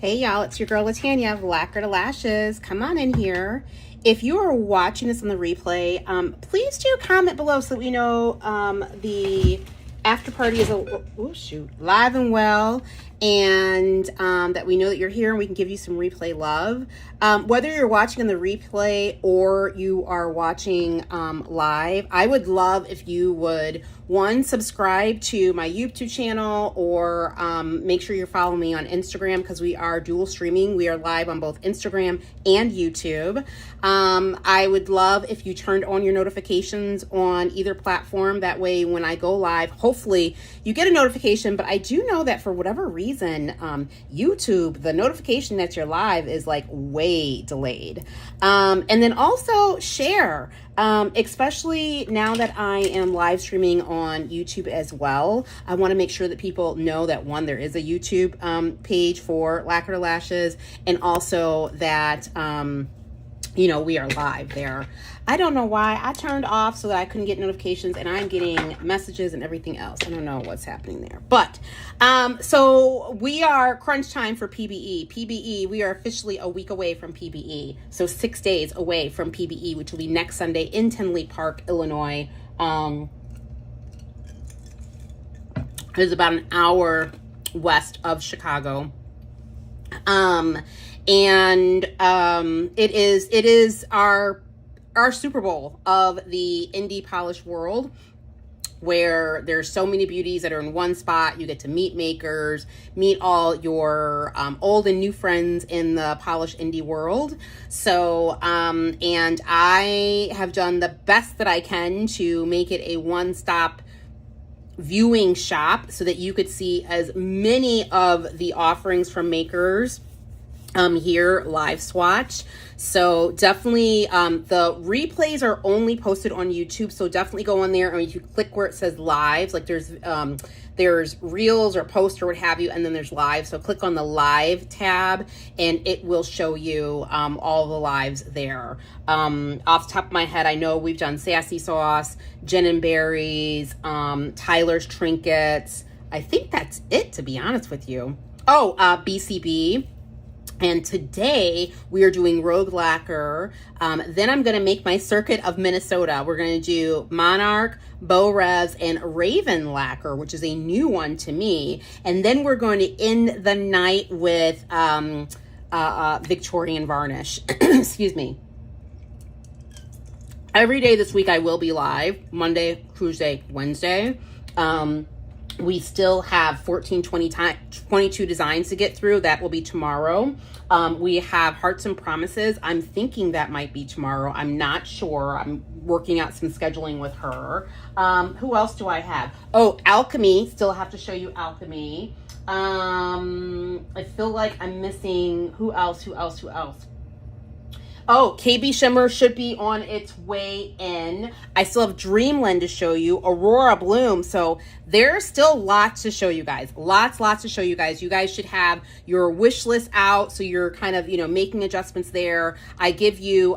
Hey y'all, it's your girl Latanya of Lacquer to Lashes. Come on in here. If you are watching this on the replay, please do comment below so that we know the after party is live and well, and that we know that you're here and we can give you some replay love. Whether you're watching on the replay or you are watching live, I would love if you would, one, subscribe to my YouTube channel, or make sure you're following me on Instagram, because we are dual streaming. We are live on both Instagram and YouTube. I would love if you turned on your notifications on either platform. That way, when I go live, hopefully you get a notification. But I do know that for whatever reason, YouTube, the notification that you're live is like way delayed. And then also share. Especially now that I am live streaming on YouTube as well. I want to make sure that people know that, one, there is a YouTube page for Lacquer to Lashes, and also that you know, we are live there. I don't know why I turned off so that I couldn't get notifications, and I'm getting messages and everything else. I don't know what's happening there. But so we are crunch time for PBE. PBE, we are officially a week away from PBE. So 6 days away from PBE, which will be next Sunday in Tinley Park, Illinois. It's about an hour west of Chicago. It is our Super Bowl of the indie polish world, where there's so many beauties that are in one spot. You get to meet makers, meet all your old and new friends in the polish indie world. So, and I have done the best that I can to make it a one-stop viewing shop so that you could see as many of the offerings from makers here live swatch. So definitely the replays are only posted on YouTube, so definitely go on there, and you click where it says lives, like there's reels or post or what have you, and then there's live. So click on the live tab and it will show you all the lives there. Off the top of my head, I know we've done Sassy Sauce, Gin and Berries, Tyler's Trinkets. I think that's it, to be honest with you. Oh, BCB. And today we are doing Rouge Lacquer. Then I'm going to make my circuit of Minnesota. We're going to do Monarch, Beau Revs, and Raven Lacquer, which is a new one to me. And then we're going to end the night with Victorian Varnish. Excuse me. Every day this week I will be live. Monday, Tuesday, Wednesday. We still have 22 designs to get through. That will be tomorrow. We have Hearts and Promises. I'm thinking that might be tomorrow. I'm not sure. I'm working out some scheduling with her. Who else do I have? Oh, Alchemy. Still have to show you Alchemy. I feel like I'm missing who else? Oh, KB Shimmer should be on its way in. I still have Dreamland to show you, Aurora Bloom. So there's still lots to show you guys. Lots to show you guys. You guys should have your wish list out, so you're kind of, you know, making adjustments there. I give you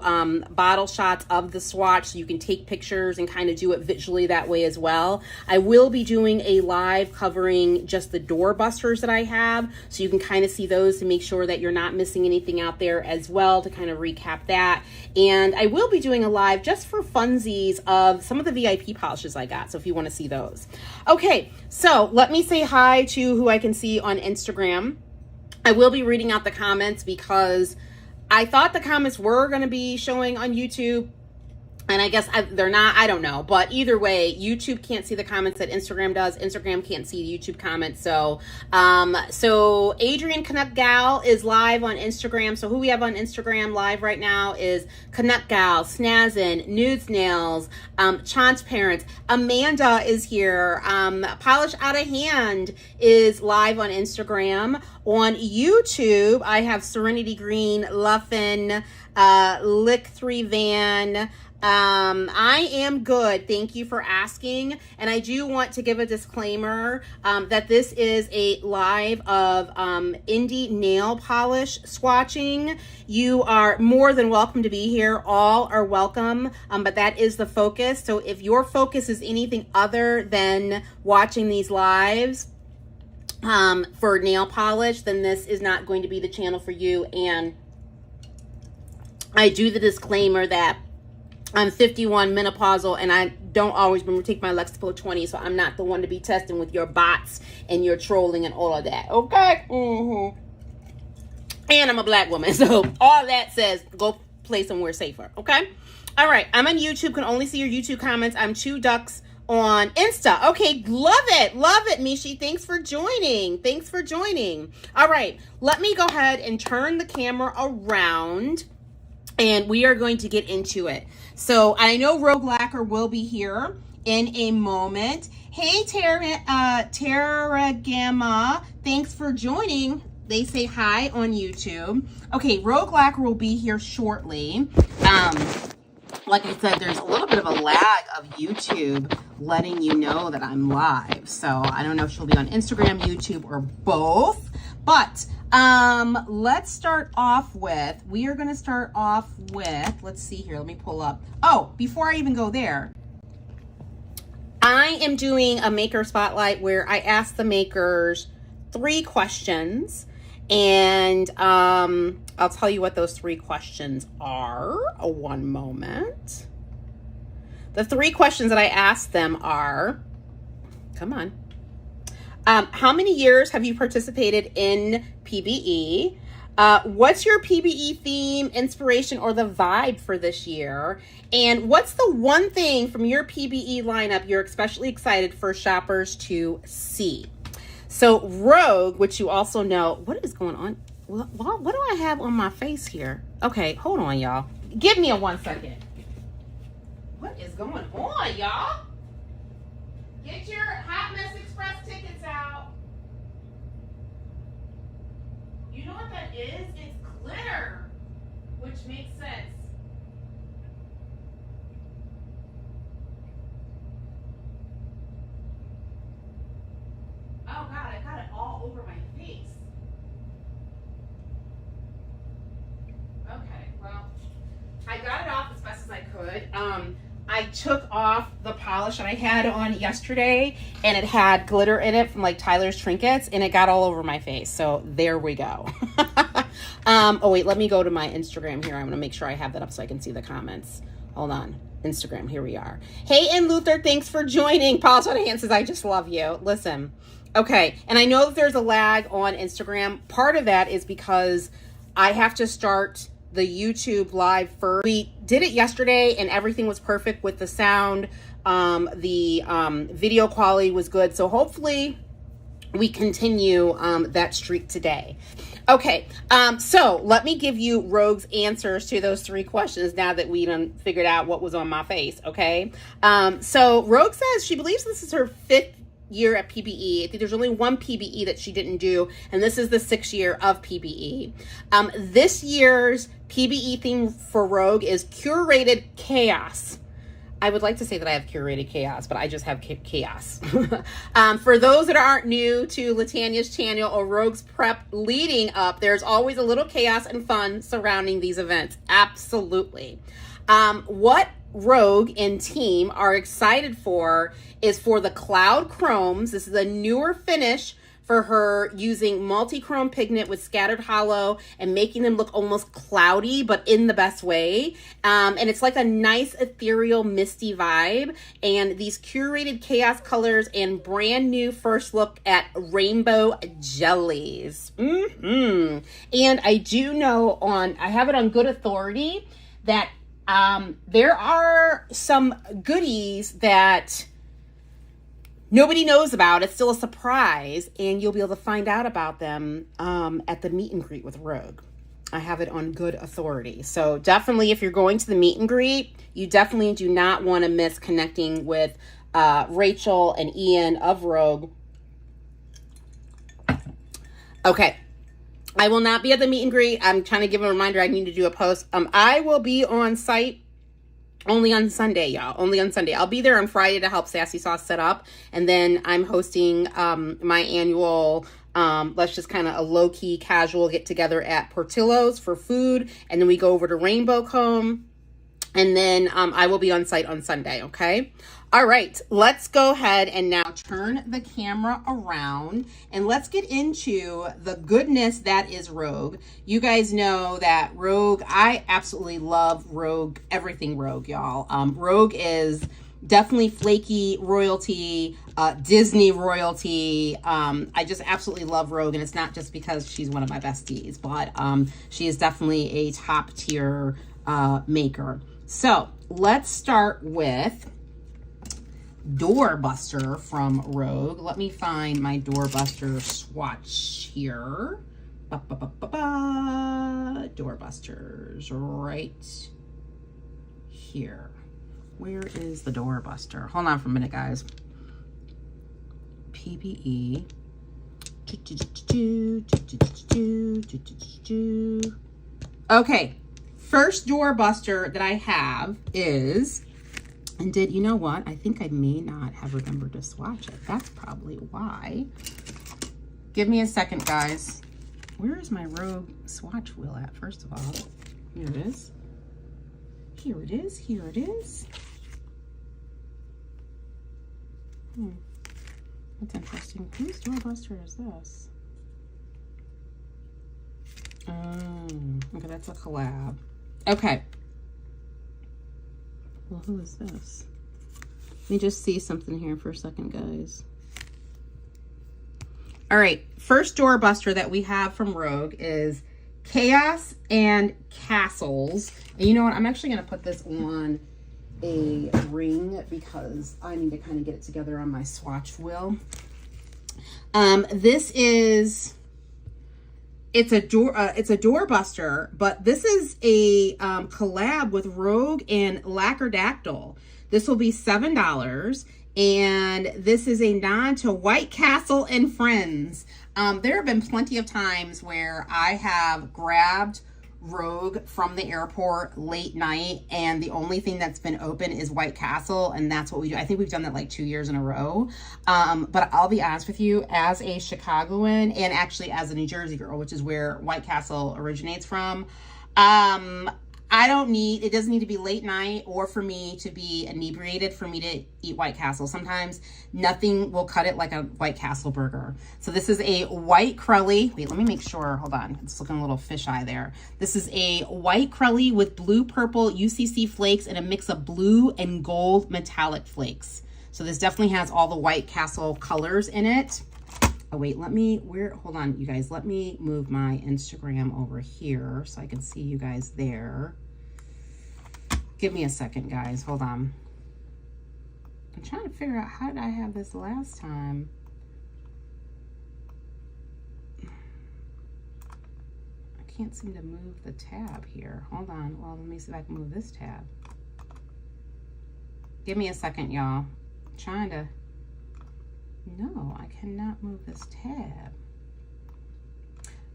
bottle shots of the swatch so you can take pictures and kind of do it visually that way as well. I will be doing a live covering just the doorbusters that I have, so you can kind of see those to make sure that you're not missing anything out there as well, to kind of recap that. And I will be doing a live just for funsies of some of the VIP polishes I got, so if you want to see those. Okay, so let me say hi to who I can see on Instagram. I will be reading out the comments because I thought the comments were going to be showing on YouTube, and I guess they're not. I don't know. But either way, YouTube can't see the comments that Instagram does. Instagram can't see YouTube comments. So so Adrian Canuck Gal is live on Instagram. So who we have on Instagram live right now is Canuck Gal, Snazzin, Nudes Nails, Chance Parents. Amanda is here. Polish Out of Hand is live on Instagram. On YouTube, I have Serenity Green, Luffin, Lick 3 Van. I am good. Thank you for asking. And I do want to give a disclaimer that this is a live of indie nail polish swatching. You are more than welcome to be here. All are welcome, but that is the focus. So if your focus is anything other than watching these lives, for nail polish, then this is not going to be the channel for you. And I do the disclaimer that I'm 51, menopausal, and I don't always remember to take my Lexapro 20, so I'm not the one to be testing with your bots and your trolling and all of that, okay? And I'm a black woman, so all that says go play somewhere safer, okay? All right, I'm on YouTube, can only see your YouTube comments. I'm Chew Ducks on Insta. Okay, love it, Mishi. Thanks for joining. All right, let me go ahead and turn the camera around, and we are going to get into it. So I know Rouge Lacquer will be here in a moment. Hey, Tara Gamma, thanks for joining. They say hi on YouTube. Okay, Rouge Lacquer will be here shortly. Like I said, there's a little bit of a lag of YouTube letting you know that I'm live. So I don't know if she'll be on Instagram, YouTube, or both. But let's start off with, let's see here, let me pull up. Oh, before I even go there, I am doing a maker spotlight where I ask the makers 3 questions. And I'll tell you what those 3 questions are. One moment. The 3 questions that I asked them are, come on. How many years have you participated in PBE? What's your PBE theme, inspiration, or the vibe for this year? And what's the one thing from your PBE lineup you're especially excited for shoppers to see? So Rouge, which you also know, what is going on? What do I have on my face here? Okay, hold on, y'all. Give me a 1 second. What is going on, y'all? Get your Hot Mess Express tickets out. You know what that is? It's glitter, which makes sense. Oh God, I got it all over my face. Okay, well, I got it off as best as I could. I took off the polish that I had on yesterday, and it had glitter in it from like Tyler's Trinkets, and it got all over my face. So there we go. Oh wait, let me go to my Instagram here. I'm gonna make sure I have that up so I can see the comments. Hold on. Instagram, here we are. Hey, and Luther, thanks for joining. Polish on Hand says, I just love you. Listen. Okay, and I know that there's a lag on Instagram. Part of that is because I have to start the YouTube live first. We did it yesterday and everything was perfect with the sound. The video quality was good. So hopefully we continue that streak today. Okay, so let me give you Rouge's answers to those 3 questions now that we done figured out what was on my face, okay? So Rouge says she believes this is her 5th year at PBE. I think there's only 1 PBE that she didn't do, and this is the 6th year of PBE. This year's PBE theme for Rouge is curated chaos. I would like to say that I have curated chaos, but I just have chaos. For those that aren't new to Latanya's channel or Rouge's prep leading up, there's always a little chaos and fun surrounding these events. Absolutely. What Rouge and team are excited for is for the Cloud Chromes. This is a newer finish for her, using multi-chrome pigment with scattered hollow and making them look almost cloudy, but in the best way. And it's like a nice ethereal misty vibe. And these curated chaos colors and brand new first look at rainbow jellies. And I do know I have it on good authority that there are some goodies that nobody knows about. It's still a surprise, and you'll be able to find out about them at the meet and greet with Rouge. I have it on good authority. So definitely, if you're going to the meet and greet, you definitely do not want to miss connecting with Rachel and Ian of Rouge. Okay. I will not be at the meet and greet. I'm trying to give a reminder I need to do a post. I will be on site only on Sunday, y'all. Only on Sunday. I'll be there on Friday to help Sassy Sauce set up. And then I'm hosting my annual, let's just kind of a low-key casual get-together at Portillo's for food. And then we go over to Rainbow Comb And then I will be on site on Sunday, okay? All right, let's go ahead and now turn the camera around and let's get into the goodness that is Rouge. You guys know that Rouge, I absolutely love Rouge, everything Rouge, y'all. Rouge is definitely flaky royalty, Disney royalty. I just absolutely love Rouge, and it's not just because she's one of my besties, but she is definitely a top tier maker. So let's start with Doorbuster from Rouge. Let me find my Doorbuster swatch here. Doorbusters right here. Where is the Doorbuster? Hold on for a minute, guys. PBE. Okay, first Doorbuster that I have is, and you know what? I think I may not have remembered to swatch it. That's probably why. Give me a second, guys. Where is my Rouge swatch wheel at, first of all? Here it is. Here it is. Here it is. That's interesting. Whose Doorbuster is this? Okay, that's a collab. Okay. Well, who is this? Let me just see something here for a second, guys. All right, first Doorbuster that we have from Rouge is Chaos and Castles. And you know what? I'm actually going to put this on a ring because I need to kind of get it together on my swatch wheel. This is, it's a Doorbuster, but this is a collab with Rouge and Lacquer. This will be $7, and this is a nod to White Castle and Friends. There have been plenty of times where I have grabbed Rouge from the airport late night, and the only thing that's been open is White Castle, and that's what we do. I think we've done that like 2 years in a row. But I'll be honest with you, as a Chicagoan and actually as a New Jersey girl, which is where White Castle originates from, I don't need, it doesn't need to be late night or for me to be inebriated for me to eat White Castle. Sometimes nothing will cut it like a White Castle burger. So this is a white crelly. Wait, let me make sure. Hold on. It's looking a little fisheye there. This is a white crelly with blue purple UCC flakes and a mix of blue and gold metallic flakes. So this definitely has all the White Castle colors in it. Oh wait, hold on, you guys. Let me move my Instagram over here so I can see you guys there. Give me a second, guys. Hold on. I'm trying to figure out, how did I have this last time? I can't seem to move the tab here. Hold on. Well, let me see if I can move this tab. Give me a second, y'all. I'm trying to... No, I cannot move this tab.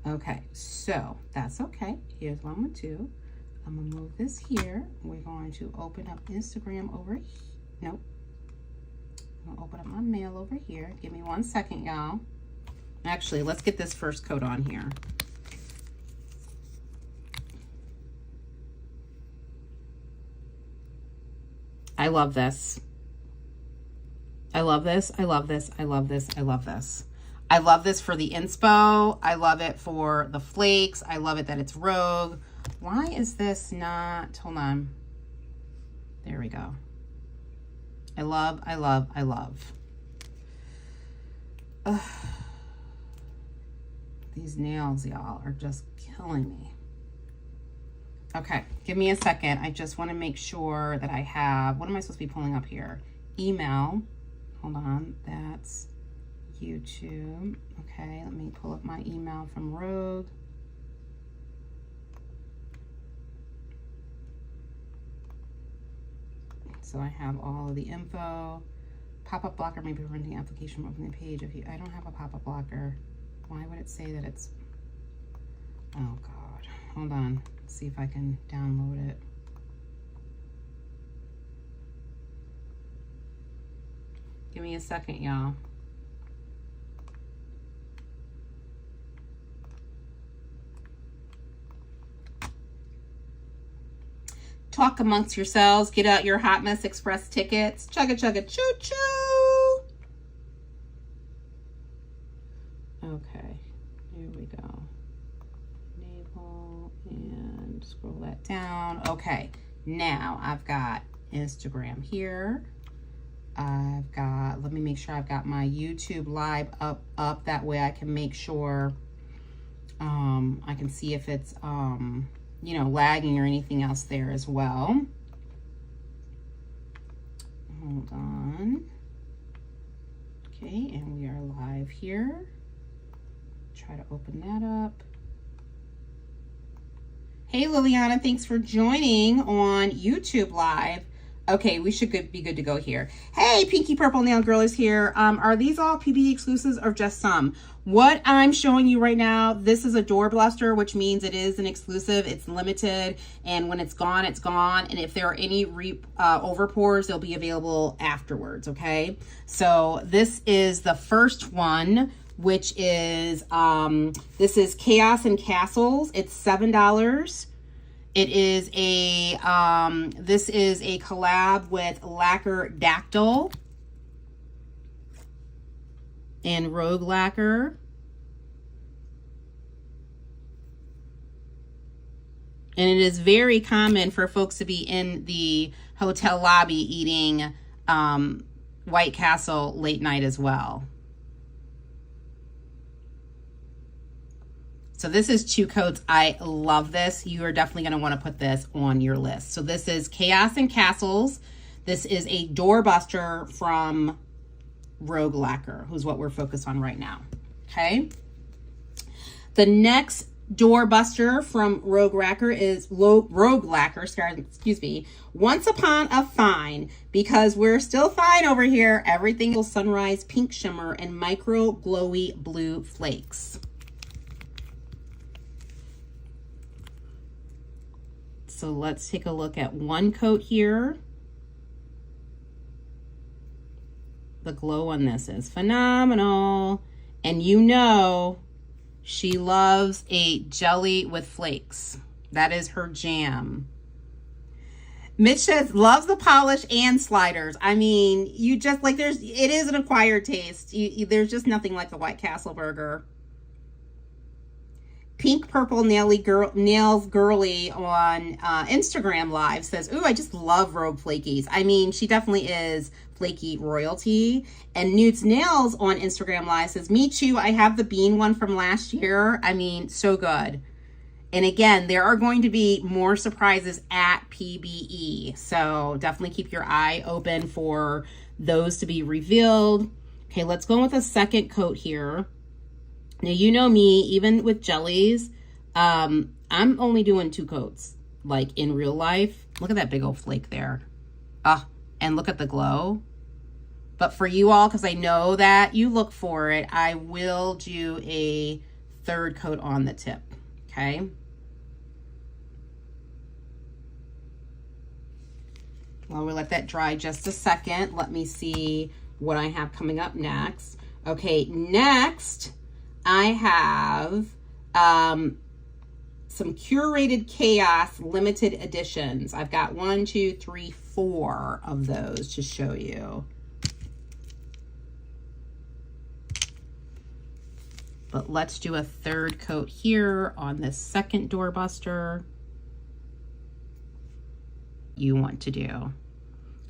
Okay, so that's okay. Here's what I'm going to do. I'm going to move this here. We're going to open up Instagram over here. Nope. I'm going to open up my mail over here. Give me 1 second, y'all. Actually, let's get this first coat on here. I love this. I love this, I love this, I love this, I love this. I love this for the inspo. I love it for the flakes. I love it that it's Rouge. Why is this not, hold on. There we go. I love, I love, I love. Ugh. These nails, y'all, are just killing me. Okay, give me a second. I just want to make sure that I have, what am I supposed to be pulling up here? Email. Hold on, that's YouTube. Okay, let me pull up my email from Rouge. So I have all of the info. Pop-up blocker may be preventing application from opening the page. If you, I don't have a pop-up blocker. Why would it say that it's, oh God, hold on. Let's see if I can download it. Give me a second, y'all. talk amongst yourselves. Get out your Hot Mess Express tickets. Chugga chugga choo choo. Okay, here we go. Navel and scroll that down. Okay, now I've got Instagram here. I've got, let me make sure I've got my YouTube live up. That way I can make sure I can see if it's you know, lagging or anything else there as well. Hold on. Okay, and we are live here. Try to open that up. Hey Liliana, thanks for joining on YouTube live. Okay, we should be good to go here. Hey, Pinky Purple Nail Girl is here. Are these all PBE exclusives or just some? What I'm showing you right now, this is a door bluster, which means it is an exclusive. It's limited, and when it's gone, it's gone. And if there are any over pours, they'll be available afterwards, okay? So this is the first one, which is, this is Chaos and Castles. It's $7. It is a, this is a collab with Lacquer Dactyl and Rouge Lacquer. And it is very common for folks to be in the hotel lobby eating White Castle late night as well. So this is 2 coats. I love this. You are definitely going to want to put this on your list. So this is Chaos and Castles. This is a doorbuster from Rouge Lacquer, who's what we're focused on right now. Okay. The next doorbuster from Rouge Lacquer is excuse me, Once Upon a Fine, because we're still fine over here. Everything is Sunrise Pink Shimmer and Micro Glowy Blue Flakes. So let's take a look at one coat here. The glow on this is phenomenal. And you know, she loves a jelly with flakes. That is her jam. Mitch says, loves the polish and sliders. I mean, you just like, it is an acquired taste. There's just nothing like the White Castle burger. Pink Purple Nails Girly on Instagram Live says, ooh, I just love Rouge Flakies. I mean, she definitely is flaky royalty. And Nude's Nails on Instagram Live says, me too, I have the bean one from last year. I mean, so good. And again, there are going to be more surprises at PBE. So definitely keep your eye open for those to be revealed. Okay, let's go with a second coat here. Now, you know me, even with jellies, I'm only doing 2 coats, like in real life. Look at that big old flake there. And look at the glow. But for you all, because I know that you look for it, I will do a 3rd coat on the tip, okay? While we let that dry just a second, let me see what I have coming up next. Okay, next, I have some Curated Chaos limited editions. I've got 1, 2, 3, 4 of those to show you. But let's do a 3rd coat here on this second doorbuster. You want to do.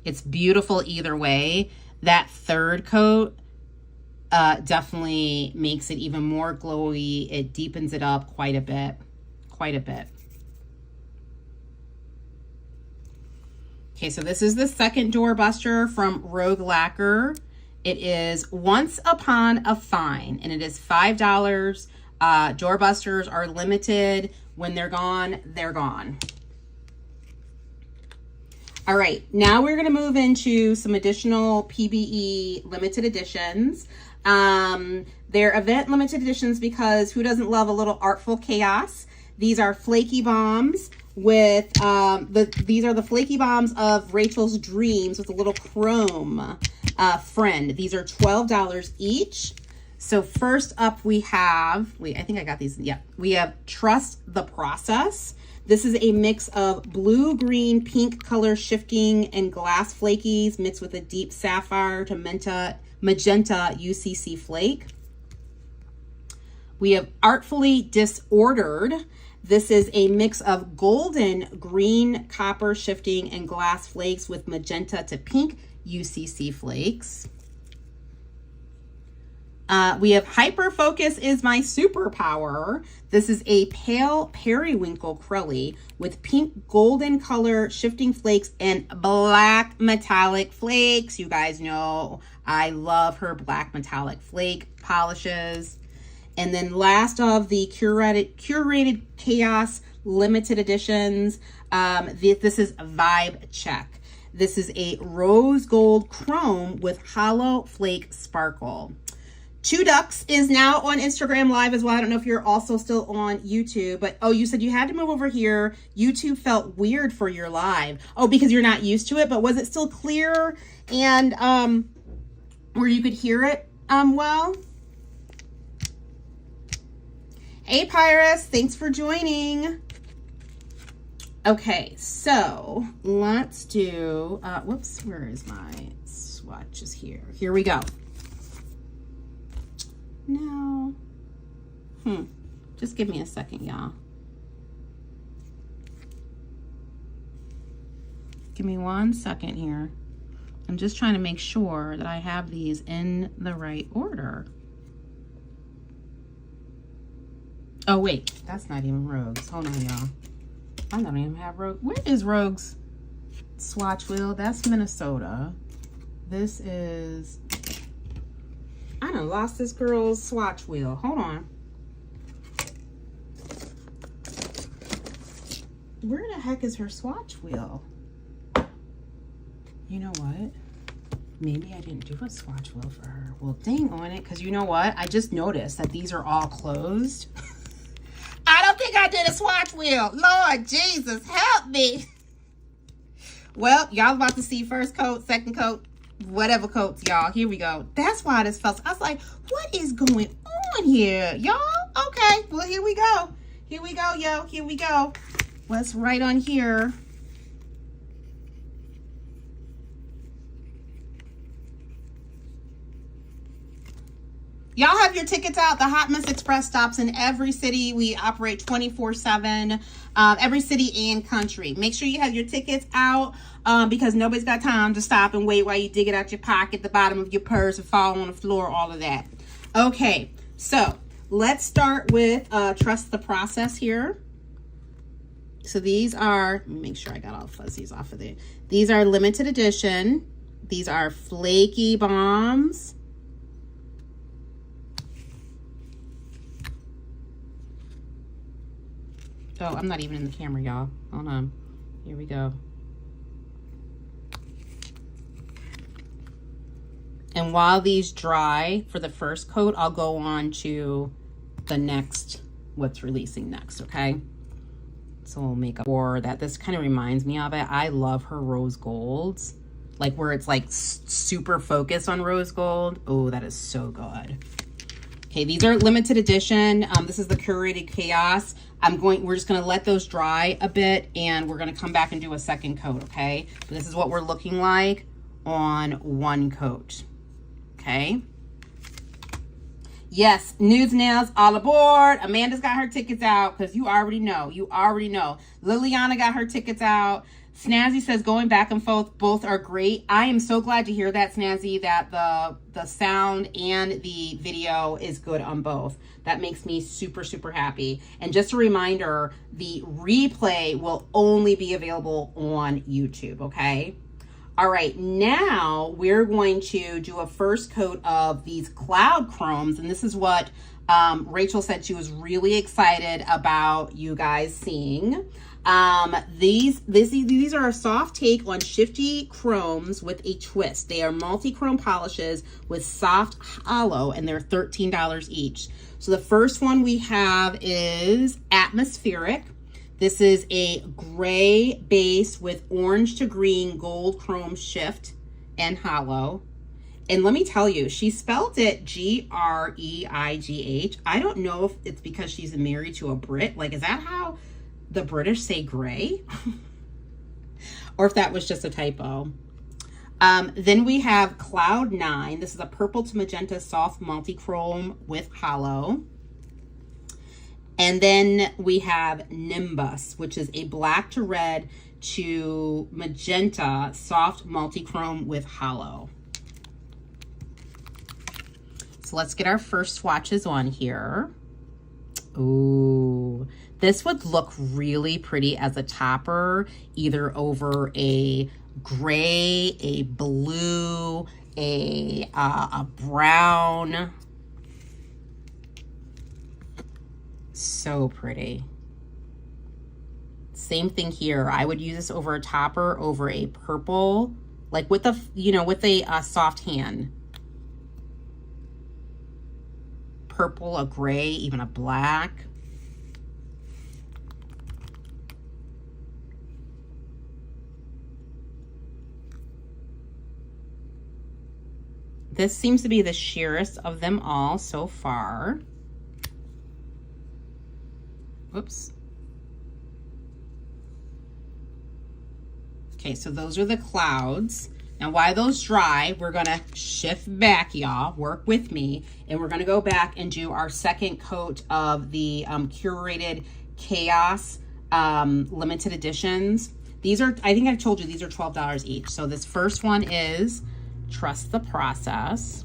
It's beautiful either way. That 3rd coat definitely makes it even more glowy. It deepens it up quite a bit, Okay, so this is the second doorbuster from Rouge Lacquer. It is Once Upon a Fine, and it is $5. Doorbusters are limited. When they're gone, they're gone. All right, now we're gonna move into some additional PBE limited editions. They're event limited editions because who doesn't love a little artful chaos? These are flaky bombs with, these are the flaky bombs of Rachel's Dreams with a little chrome friend. These are $12 each. So first up we have, wait, I think I got these. Yeah, we have Trust the Process. This is a mix of blue, green, pink color shifting and glass flakies mixed with a deep sapphire to magenta UCC flake. We have Artfully Disordered. This is a mix of golden, green, copper shifting and glass flakes with magenta to pink UCC flakes. We have Hyper Focus is My Superpower. This is a pale periwinkle crelly with pink golden color shifting flakes and black metallic flakes. You guys know I love her black metallic flake polishes. And then last of the curated Chaos limited editions, this is Vibe Check. This is a rose gold chrome with hollow flake sparkle. Two Ducks is now on Instagram Live as well. I don't know if you're also still on YouTube, but oh, you said you had to move over here. YouTube felt weird for your live. Oh, because you're not used to it, but was it still clear and where you could hear it well? Hey Pyrus, thanks for joining. Okay, so let's do, whoops, where is my swatches here? Here we go. Now, just give me a second, y'all. Give me 1 second here. I'm just trying to make sure that I have these in the right order. Oh, wait, that's not even Rouge's. Hold on, y'all. I don't even have Rouge. Where is Rouge's swatch wheel? That's Minnesota. This is... I done lost this girl's swatch wheel. Hold on. Where the heck is her swatch wheel? You know what? Maybe I didn't do a swatch wheel for her. Well, dang on it, because you know what? I just noticed that these are all closed. I don't think I did a swatch wheel. Lord Jesus, help me. Well, y'all about to see first coat, second coat, whatever coats, y'all. Here we go. That's why this felt. I was like, what is going on here, y'all? Okay, well, here we go. Here we go, yo. Here we go. What's right on here? Y'all have your tickets out. The Hot Mess Express stops in every city. We operate 24/7, every city and country. Make sure you have your tickets out because nobody's got time to stop and wait while you dig it out your pocket, the bottom of your purse, and fall on the floor, all of that. Okay, so let's start with Trust the Process here. So these are, let me make sure I got all the fuzzies off of there. These are limited edition. These are flaky bombs. Oh, I'm not even in the camera, y'all. Hold on. Here we go. And while these dry for the first coat, I'll go on to the next, what's releasing next, okay? So we'll make up for that. This kind of reminds me of it. I love her rose golds, like where it's like super focused on rose gold. Oh, that is so good. Okay, these are limited edition. This is the Curated Chaos. We're just gonna let those dry a bit and we're gonna come back and do a second coat, okay? But this is what we're looking like on one coat, okay? Yes, Nudes Nails all aboard. Amanda's got her tickets out because you already know. Liliana got her tickets out. Snazzy says going back and forth, both are great. I am so glad to hear that, Snazzy, that the sound and the video is good on both. That makes me super, super happy. And just a reminder, the replay will only be available on YouTube, okay? All right, now we're going to do a first coat of these Cloud Chromes, and this is what Rachel said she was really excited about you guys seeing. These are a soft take on shifty chromes with a twist. They are multi-chrome polishes with soft hollow, and they're $13 each. So the first one we have is Atmospheric. This is a gray base with orange to green gold chrome shift and hollow. And let me tell you, she spelled it Greigh. I don't know if it's because she's married to a Brit. Like, is that how the British say gray? Or if that was just a typo. Then we have Cloud 9. This is a purple to magenta soft multi-chrome with hollow. And then we have Nimbus, which is a black to red to magenta soft multi-chrome with hollow. So let's get our first swatches on here. Ooh, this would look really pretty as a topper, either over a gray, a blue, a brown. So pretty. Same thing here. I would use this over a topper, over a purple, like with a, you know, with a soft hand. Purple, a gray, even a black. This seems to be the sheerest of them all so far. Whoops. Okay, so those are the clouds. Now, while those dry, we're gonna shift back, y'all. Work with me. And we're gonna go back and do our second coat of the Curated Chaos limited editions. These are, I think I've told you, these are $12 each. So this first one is Trust the Process,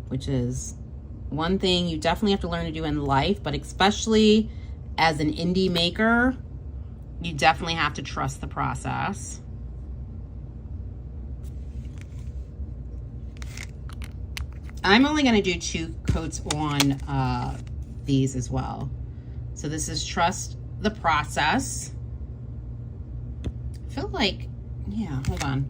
which is one thing you definitely have to learn to do in life, but especially as an indie maker, you definitely have to trust the process. I'm only going to do 2 coats on these as well. So this is Trust the Process. I feel like, yeah, hold on.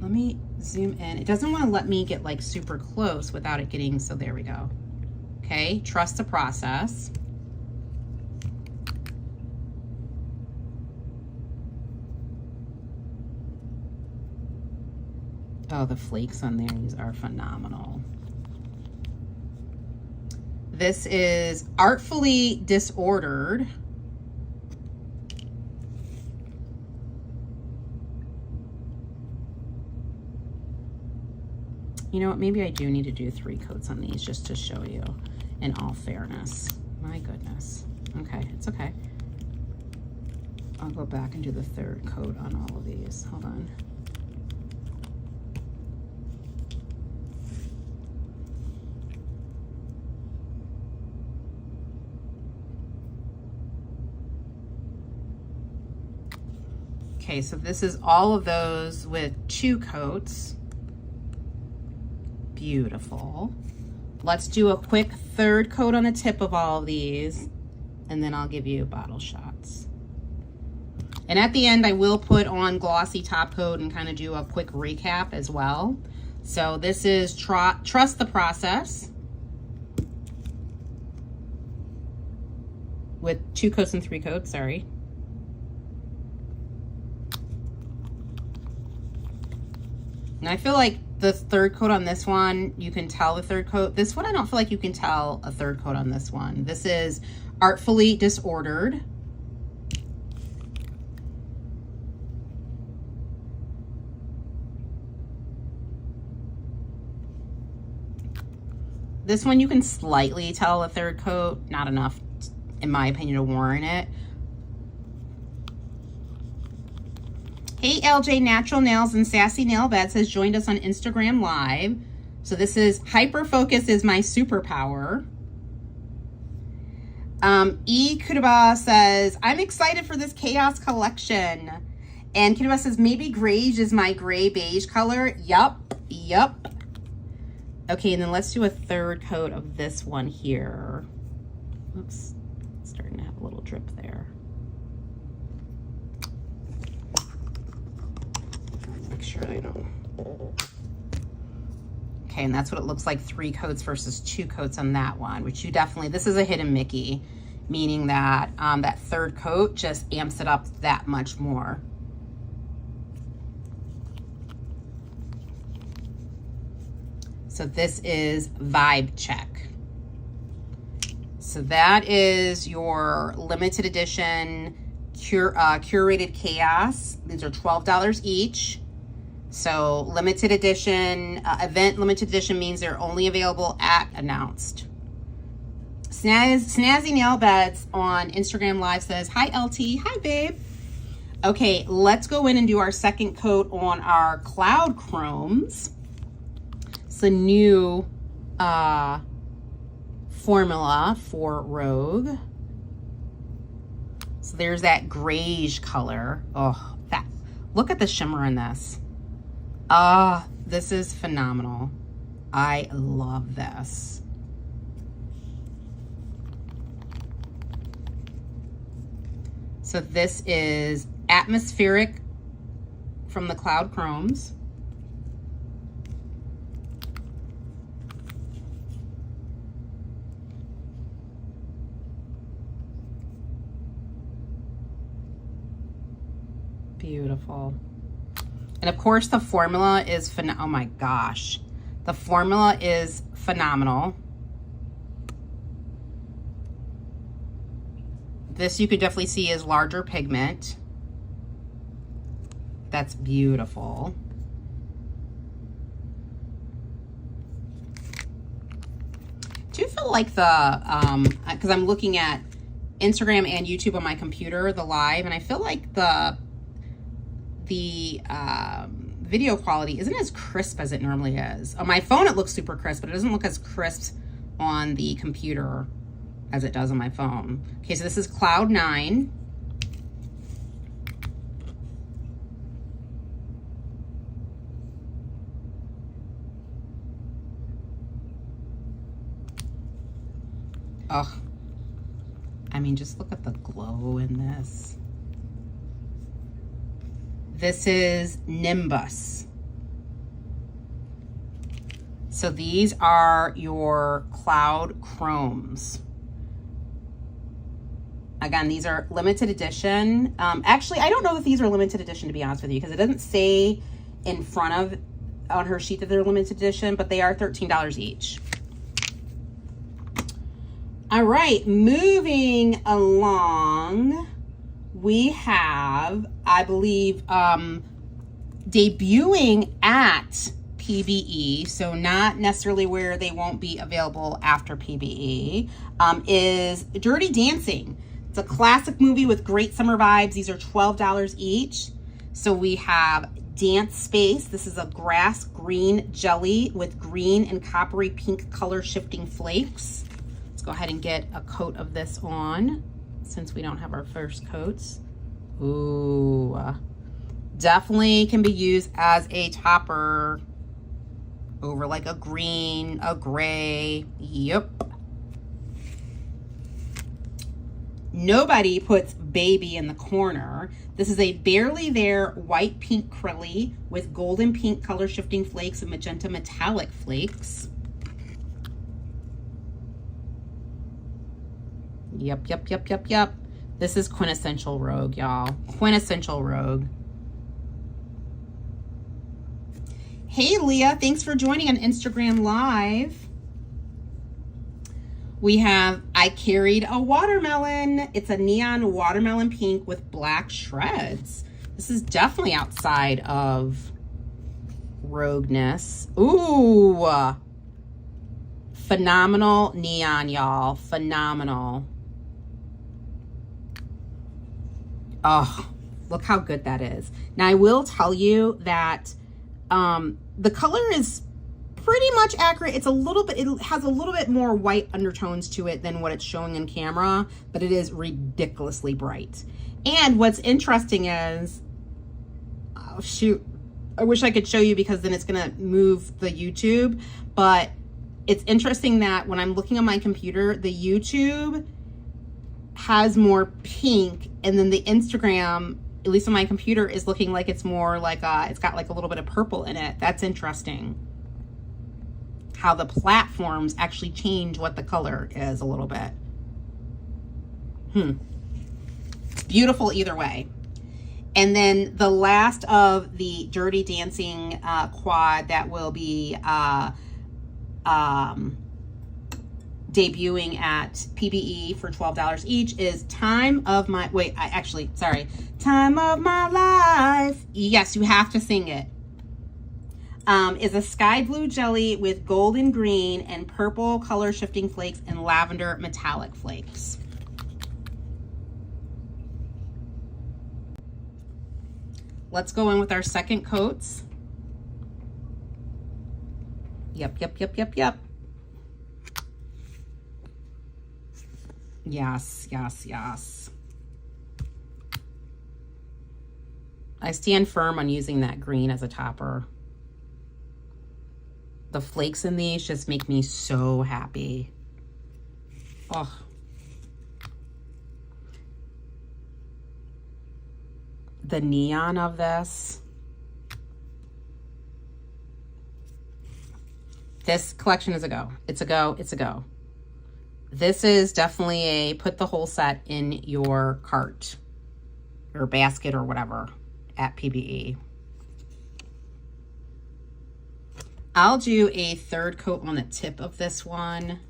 Let me zoom in. It doesn't want to let me get like super close without it getting, so there we go. Okay, Trust the Process. Oh, the flakes on these are phenomenal. This is Artfully Disordered. You know what, maybe I do need to do 3 coats on these just to show you in all fairness. My goodness. Okay, it's okay. I'll go back and do the 3rd coat on all of these. Hold on. Okay, so this is all of those with 2 coats. Beautiful. Let's do a quick 3rd coat on the tip of all of these, and then I'll give you bottle shots. And at the end, I will put on glossy top coat and kind of do a quick recap as well. So this is Trust the Process with 2 coats and 3 coats, sorry. And I feel like the 3rd coat on this one, you can tell the 3rd coat. This one, I don't feel like you can tell a 3rd coat on this one. This is Artfully Disordered. This one you can slightly tell a 3rd coat, not enough, in my opinion, to warrant it. Hey, LJ Natural Nails and Sassy Nail Beds has joined us on Instagram Live. So this is Hyper Focus is my superpower. E. Kudaba says, I'm excited for this Chaos collection. And Kudaba says, maybe Greige is my gray beige color. Yup, yup. Okay, and then let's do a 3rd coat of this one here. Oops, it's starting to have a little drip there. Make sure I don't. Okay, and that's what it looks like, 3 coats versus 2 coats on that one, which you definitely, this is a hidden Mickey, meaning that that 3rd coat just amps it up that much more. So this is Vibe Check. So that is your limited edition curated chaos. These are $12 each. So limited edition, event limited edition means they're only available at announced. Snazzy Nail Beds on Instagram Live says, hi LT, hi babe. Okay, let's go in and do our second coat on our Cloud Chromes. It's a new formula for Rouge. So there's that grayish color. Oh, look at the shimmer in this. This is phenomenal. I love this. So this is Atmospheric from the Cloud Chromes. Beautiful. And of course the formula is oh my gosh. The formula is phenomenal. This you could definitely see is larger pigment. That's beautiful. Do you feel like the, because I'm looking at Instagram and YouTube on my computer, the live, and I feel like the video quality isn't as crisp as it normally is. On my phone, it looks super crisp, but it doesn't look as crisp on the computer as it does on my phone. Okay, so this is Cloud 9. Oh, I mean, just look at the glow in this. This is Nimbus. So these are your Cloud Chromes. Again, these are limited edition. Actually, I don't know if these are limited edition, to be honest with you, because it doesn't say in front of on her sheet that they're limited edition, but they are $13 each. All right, moving along. We have, I believe, debuting at PBE, so not necessarily where they won't be available after PBE, is Dirty Dancing. It's a classic movie with great summer vibes. These are $12 each. So we have Dance Space. This is a grass green jelly with green and coppery pink color shifting flakes. Let's go ahead and get a coat of this on, since we don't have our first coats. Ooh, definitely can be used as a topper over like a green, a gray. Yep. Nobody puts baby in the corner. This is a Barely There white pink crilly with golden pink color shifting flakes and magenta metallic flakes. Yep. This is quintessential Rouge, y'all. Quintessential Rouge. Hey, Leah, thanks for joining on Instagram Live. We have I Carried a Watermelon. It's a neon watermelon pink with black shreds. This is definitely outside of Rougeness. Ooh. Phenomenal neon, y'all. Phenomenal. Oh, look how good that is. Now, I will tell you that the color is pretty much accurate. It's a little bit, it has a little bit more white undertones to it than what it's showing in camera, but it is ridiculously bright. And what's interesting is, oh shoot, I wish I could show you because then it's gonna move the YouTube, but it's interesting that when I'm looking on my computer, the YouTube has more pink, and then the Instagram, at least on my computer, is looking like it's more like it's got like a little bit of purple in it. That's interesting. How the platforms actually change what the color is a little bit. It's beautiful either way. And then the last of the Dirty Dancing quad that will be debuting at PBE for $12 each is Time of My, Time of My Life. Yes, you have to sing it. Is a sky blue jelly with golden green and purple color shifting flakes and lavender metallic flakes. Let's go in with our second coats. Yep. Yes. I stand firm on using that green as a topper. The flakes in these just make me so happy. Oh. The neon of this. This collection is a go. It's a go. This is definitely a put the whole set in your cart or basket or whatever at PBE. I'll do a third coat on the tip of this one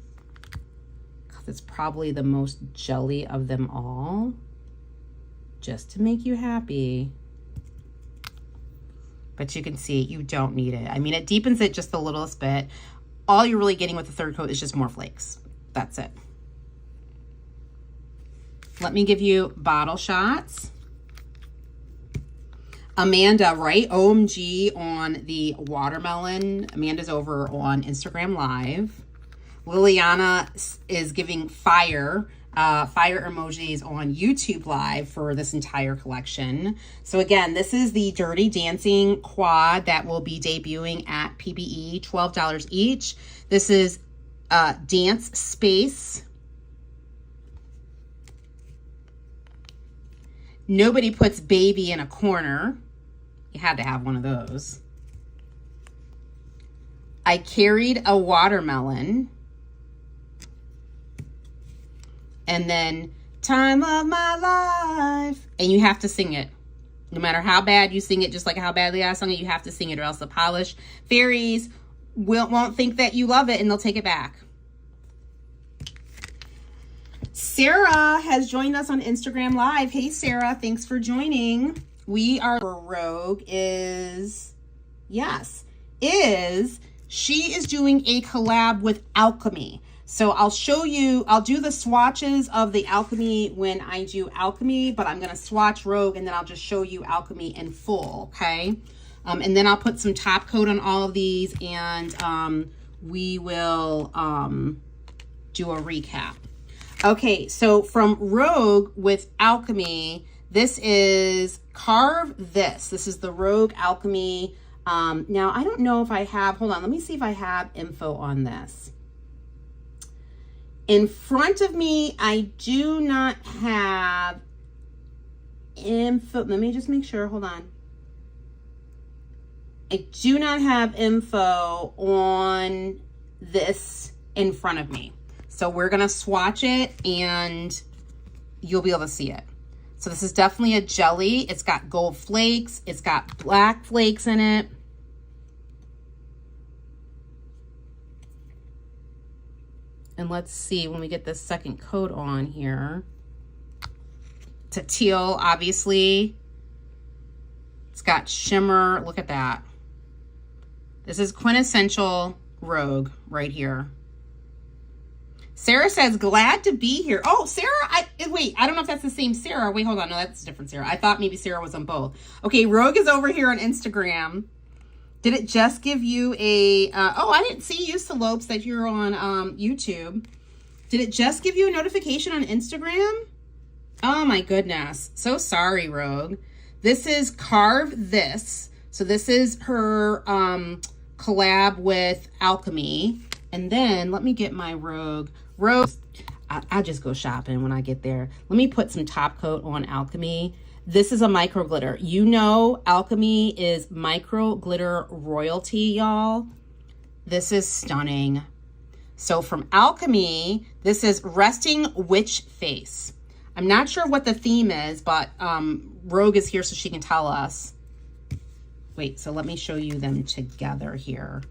because it's probably the most jelly of them all, just to make you happy. But you can see you don't need it. I mean, it deepens it just the littlest bit. All you're really getting with the third coat is just more flakes. That's it. Let me give you bottle shots. Amanda, right? OMG on the watermelon. Amanda's over on Instagram Live. Liliana is giving fire emojis on YouTube Live for this entire collection. So again, this is the Dirty Dancing quad that will be debuting at PBE, $12 each. This is Dance Space. Nobody puts baby in a corner. You had to have one of those. I carried a watermelon. And then Time of My Life. And you have to sing it. No matter how bad you sing it, just like how badly I sung it, you have to sing it, or else the polish fairies won't think that you love it and they'll take it back. Sarah has joined us on Instagram Live. Hey, Sarah, thanks for joining. We are Rogue she is doing a collab with Alchemy. So I'll show you, I'll do the swatches of the Alchemy when I do Alchemy, but I'm going to swatch Rogue and then I'll just show you Alchemy in full, okay? And then I'll put some top coat on all of these and we will do a recap. Okay, so from Rogue with Alchemy, this is Carve This. This is the Rogue Alchemy. Now, I don't know if I have, hold on, let me see if I have info on this. In front of me, I do not have info. Let me just make sure, hold on. I do not have info on this in front of me. So we're going to swatch it and you'll be able to see it. So this is definitely a jelly. It's got gold flakes. It's got black flakes in it. And let's see when we get this second coat on here. It's a teal, obviously. It's got shimmer. Look at that. This is quintessential Rogue right here. Sarah says, glad to be here. Oh, Sarah, wait, I don't know if that's the same Sarah. Wait, hold on. No, that's a different Sarah. I thought maybe Sarah was on both. Okay, Rogue is over here on Instagram. Did it just give you a, oh, I didn't see you, Salopes, that you're on YouTube. Did it just give you a notification on Instagram? Oh my goodness. So sorry, Rogue. This is Carve This. So this is her collab with Alchemy. And then let me get my Rogue. I just go shopping when I get there. Let me put some top coat on Alchemy. This is a micro glitter. You know, Alchemy is micro glitter royalty, y'all. This is stunning. So from Alchemy, this is Resting Witch Face. I'm not sure what the theme is, but Rogue is here so she can tell us. Wait, so let me show you them together here.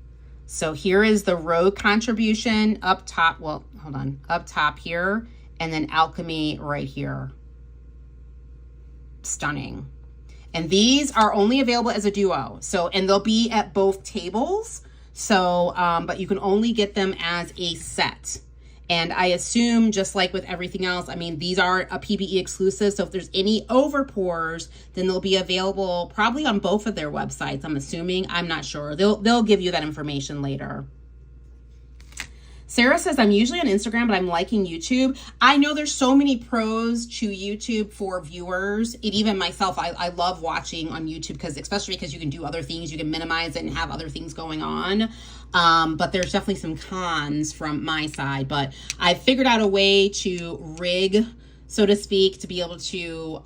So here is the Rouge contribution up top. Well, hold on, up top here, and then Alchemy right here. Stunning. And these are only available as a duo. So, and they'll be at both tables. So, but you can only get them as a set. And I assume, just like with everything else, I mean, these are a PBE exclusive. So if there's any over pours, then they'll be available probably on both of their websites. I'm assuming. I'm not sure. They'll give you that information later. Sarah says, I'm usually on Instagram, but I'm liking YouTube. I know there's so many pros to YouTube for viewers. And even myself, I love watching on YouTube especially because you can do other things. You can minimize it and have other things going on. But there's definitely some cons from my side. But I figured out a way to rig, so to speak, to be able to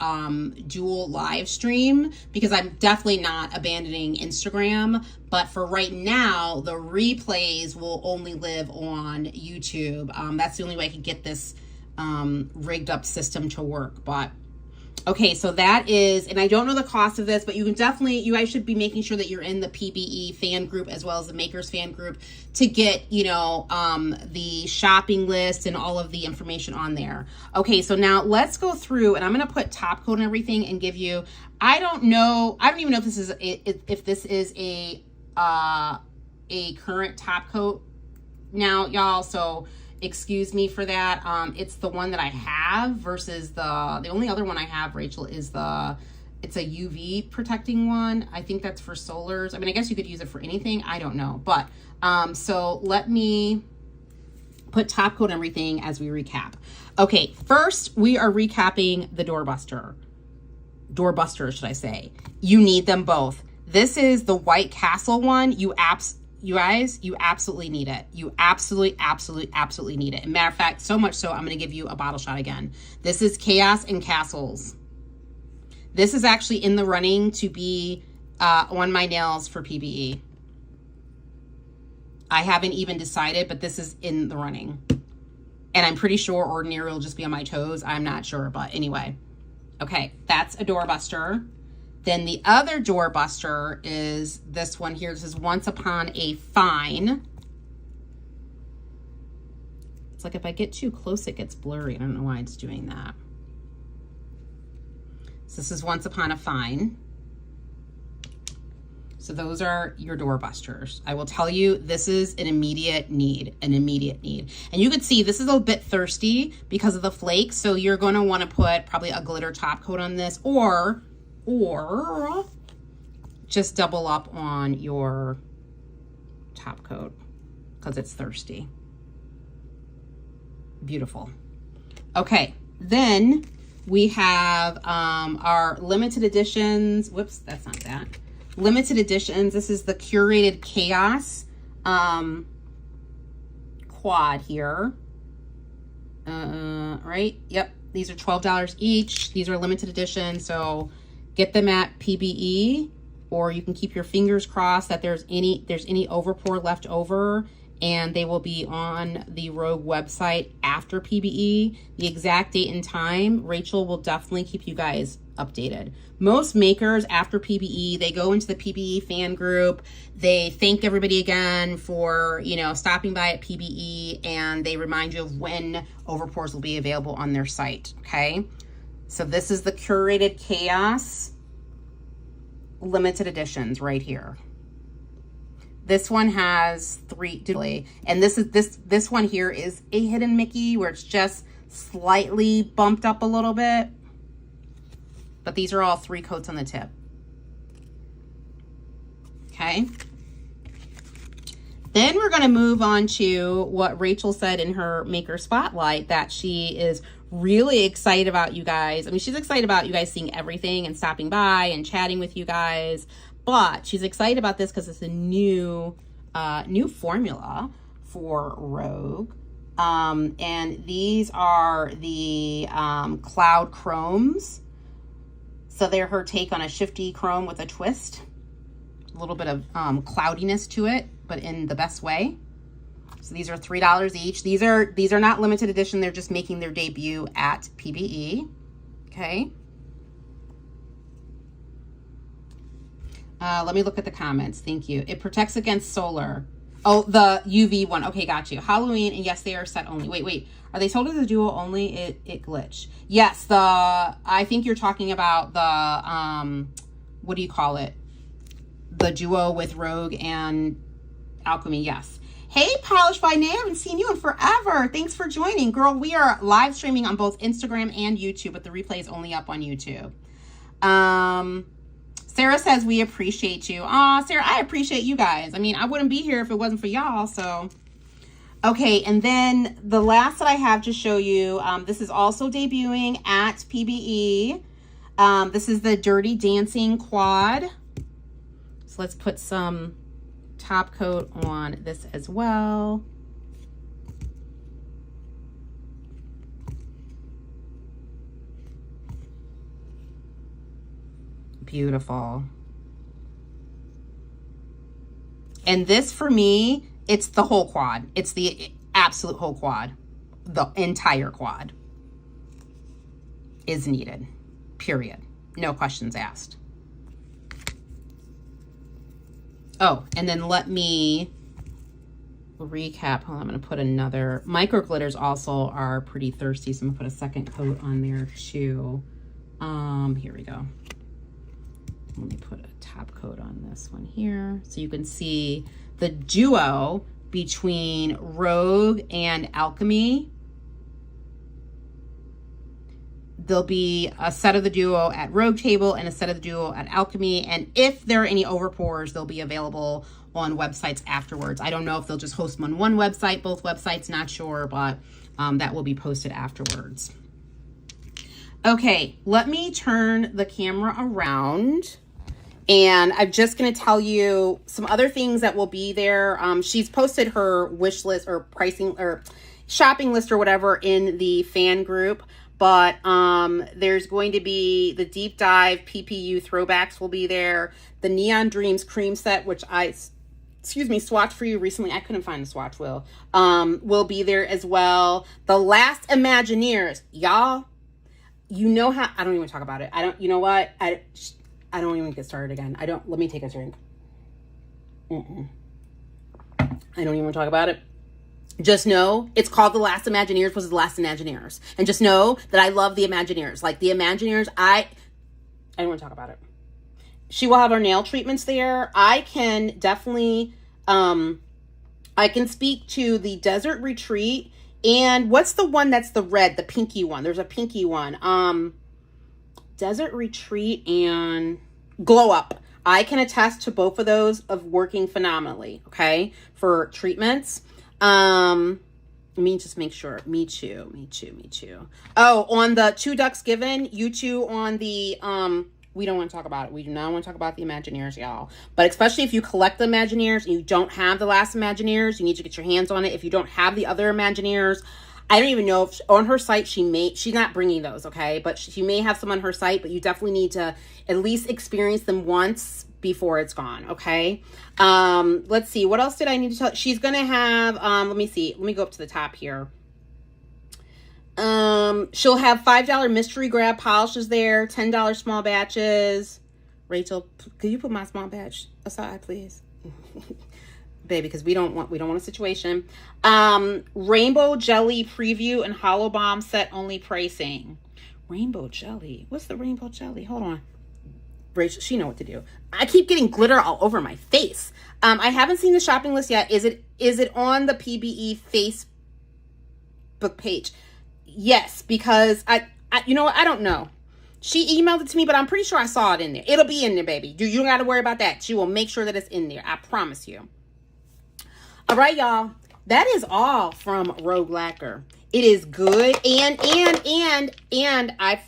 dual live stream, because I'm definitely not abandoning Instagram. But for right now, the replays will only live on YouTube. That's the only way I could get this rigged up system to work. But okay, so that is, and I don't know the cost of this, but you can definitely, you guys should be making sure that you're in the PBE fan group as well as the Makers fan group to get, you know, the shopping list and all of the information on there. Okay, so now let's go through, and I'm going to put top coat and everything and give you, I don't even know if this is a current top coat now, y'all. So excuse me for that. It's the one that I have versus the only other one I have, Rachel, is it's a UV protecting one. I think that's for solars. I mean, I guess you could use it for anything. I don't know. But so let me put top coat and everything as we recap. Okay, first we are recapping the doorbusters, should I say. You need them both. This is the White Castle one. You guys, you absolutely need it. You absolutely need it. And matter of fact, so much so, I'm going to give you a bottle shot again. This is Chaos and Castles. This is actually in the running to be on my nails for PBE. I haven't even decided, but this is in the running. And I'm pretty sure Ordinary will just be on my toes. I'm not sure, but anyway. Okay, that's a doorbuster. Then the other doorbuster is this one here. This is Once Upon a Fine. It's like if I get too close, it gets blurry. I don't know why it's doing that. So this is Once Upon a Fine. So those are your doorbusters. I will tell you, this is an immediate need, And you can see this is a bit thirsty because of the flakes. So you're going to want to put probably a glitter top coat on this, or just double up on your top coat because it's thirsty. Beautiful. Okay, then we have our limited editions. Whoops, that's not that. Limited editions. This is the Curated Chaos quad here. Right? Yep. These are $12 each. These are limited edition, so get them at PBE, or you can keep your fingers crossed that there's any overpour left over, and they will be on the Rouge website after PBE. The exact date and time, Rachel will definitely keep you guys updated. Most makers after PBE, they go into the PBE fan group, they thank everybody again for, you know, stopping by at PBE, and they remind you of when overpours will be available on their site. Okay, so this is the Curated Chaos limited editions right here. This one has 3, and this one here is a hidden Mickey where it's just slightly bumped up a little bit. But these are all 3 coats on the tip. Okay. Then we're going to move on to what Rachel said in her Maker Spotlight, that she is really excited about you guys. I mean, she's excited about you guys seeing everything and stopping by and chatting with you guys. But she's excited about this because it's a new formula for Rouge. And these are the Cloud Chromes. So they're her take on a shifty chrome with a twist. A little bit of cloudiness to it, but in the best way. So these are $3 each. These are not limited edition. They're just making their debut at PBE. Okay. Let me look at the comments. Thank you. It protects against solar. Oh, the UV one. Okay, got you. Halloween, and yes, they are set only. Wait. Are they sold as a duo only? It glitched. Yes, I think you're talking about the, what do you call it? The duo with Rogue and Alchemy, yes. Hey, Polish by Nay, I haven't seen you in forever. Thanks for joining. Girl, we are live streaming on both Instagram and YouTube, but the replay is only up on YouTube. Sarah says, we appreciate you. Aw, Sarah, I appreciate you guys. I mean, I wouldn't be here if it wasn't for y'all, so. Okay, and then the last that I have to show you, this is also debuting at PBE. This is the Dirty Dancing Quad. So let's put some top coat on this as well. Beautiful. And this, for me, it's the whole quad. It's the absolute whole quad. The entire quad is needed, period. No questions asked. Oh, and then let me recap. Hold on, I'm going to put another. Micro glitters also are pretty thirsty, so I'm going to put a second coat on there too. Here we go. Let me put a top coat on this one here so you can see the duo between Rogue and Alchemy. There'll be a set of the duo at Rogue table and a set of the duo at Alchemy. And if there are any overpours, they'll be available on websites afterwards. I don't know if they'll just host them on one website, both websites, not sure, but that will be posted afterwards. Okay, let me turn the camera around. And I'm just going to tell you some other things that will be there. She's posted her wish list or pricing or shopping list or whatever in the fan group. But there's going to be the Deep Dive PPU throwbacks will be there. The Neon Dreams cream set, which I, swatched for you recently. I couldn't find the swatch will be there as well. The Last Imagineers. Y'all, you know how, I don't even talk about it. You know what? I don't even get started again. Let me take a drink. I don't even talk about it. Just know it's called The Last Imagineers was The Last Imagineers. And just know that I love the Imagineers. Like the Imagineers, I don't want to talk about it. She will have her nail treatments there. I can definitely, I can speak to the Desert Retreat. And what's the one that's the red, the pinky one? There's a pinky one. Desert Retreat and Glow Up. I can attest to both of those of working phenomenally, okay, for treatments. Let me just make sure. Me too. Oh, on the Two Ducks Given, you two on the, we don't want to talk about it. We do not want to talk about the Imagineers, y'all. But especially if you collect the Imagineers and you don't have the Last Imagineers, you need to get your hands on it. If you don't have the other Imagineers, I don't even know if on her site she's not bringing those, okay? But she may have some on her site, but you definitely need to at least experience them once before it's gone, okay? Let's see. What else did I need to tell? She's going to have, let me see. Let me go up to the top here. She'll have $5 mystery grab polishes there, $10 small batches. Rachel, could you put my small batch aside, please? Baby, because we don't want a situation. Rainbow Jelly preview and Hollow Bomb set only pricing. Rainbow Jelly. What's the Rainbow Jelly? Hold on. Rachel, she know what to do. I keep getting glitter all over my face. I haven't seen the shopping list yet. Is it on the PBE Facebook page? Yes, because I you know what? I don't know. She emailed it to me, but I'm pretty sure I saw it in there. It'll be in there, baby. You don't got to worry about that. She will make sure that it's in there. I promise you. All right, y'all. That is all from Rogue Lacquer. It is good. And I've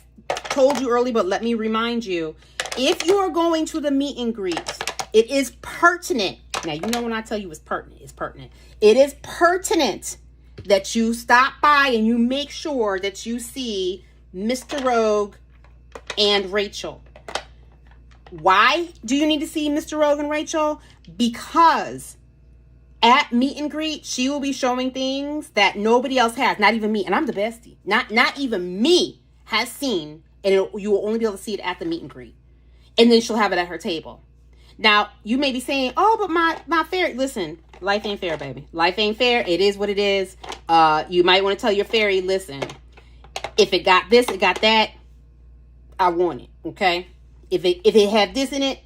told you early, but let me remind you, if you are going to the meet and greet, it is pertinent. Now, you know when I tell you it's pertinent, it's pertinent. It is pertinent that you stop by and you make sure that you see Mr. Rogue and Rachel. Why do you need to see Mr. Rogue and Rachel? Because at meet and greet, she will be showing things that nobody else has, not even me. And I'm the bestie. Not even me has seen, and you will only be able to see it at the meet and greet. And then she'll have it at her table. Now, you may be saying, oh, but my fairy, listen, Life ain't fair, baby. Life ain't fair. It is what it is. You might want to tell your fairy, listen, if it got this, it got that, I want it, okay? If it have this in it,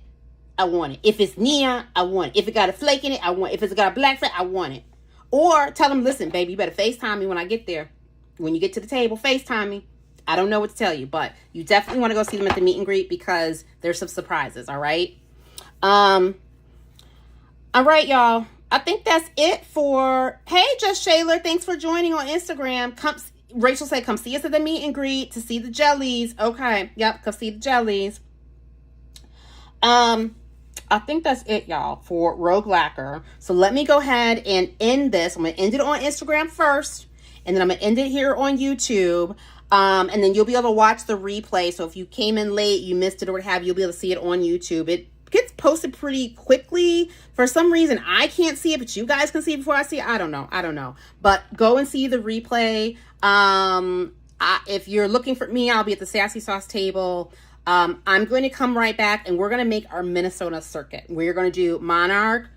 I want it. If it's neon, I want it. If it got a flake in it, I want it. If it's got a black flake, I want it. Or tell them, listen, baby, you better FaceTime me when I get there. When you get to the table, FaceTime me. I don't know what to tell you, but you definitely want to go see them at the meet and greet because there's some surprises, all right? All right, y'all. I think that's it for... Hey, Just Shayla, thanks for joining on Instagram. Rachel said, come see us at the meet and greet to see the jellies. Okay, yep, come see the jellies. I think that's it, y'all, for Rogue Lacquer. So let me go ahead and end this. I'm going to end it on Instagram first, and then I'm going to end it here on YouTube. And then you'll be able to watch the replay. So if you came in late, you missed it or what have you, you'll be able to see it on YouTube. It gets posted pretty quickly. For some reason, I can't see it, but you guys can see it before I see it. I don't know. But go and see the replay. If you're looking for me, I'll be at the Sassy Sauce table. I'm going to come right back, and we're going to make our Minnesota circuit. We're going to do Monarch,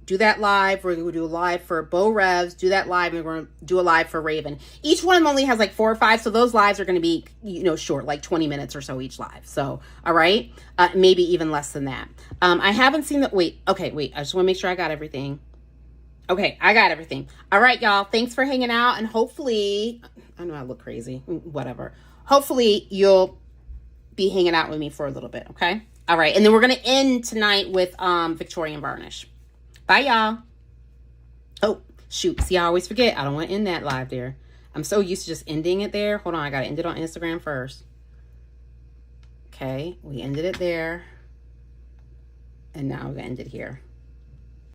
do that live. We're going to do a live for Beau Revs, do that live, and we're going to do a live for Raven. Each one only has like 4 or 5, so those lives are going to be, short, like 20 minutes or so each live. So, all right, maybe even less than that. I haven't seen that. Wait, I just want to make sure I got everything. Okay, I got everything. All right, y'all, thanks for hanging out, and hopefully, I know I look crazy, whatever. Hopefully, you'll be hanging out with me for a little bit, okay? All right, and then we're going to end tonight with Victorian Varnish. Bye, y'all. Oh, shoot. See, I always forget. I don't want to end that live there. I'm so used to just ending it there. Hold on. I got to end it on Instagram first. Okay. We ended it there. And now I'm going to end it here.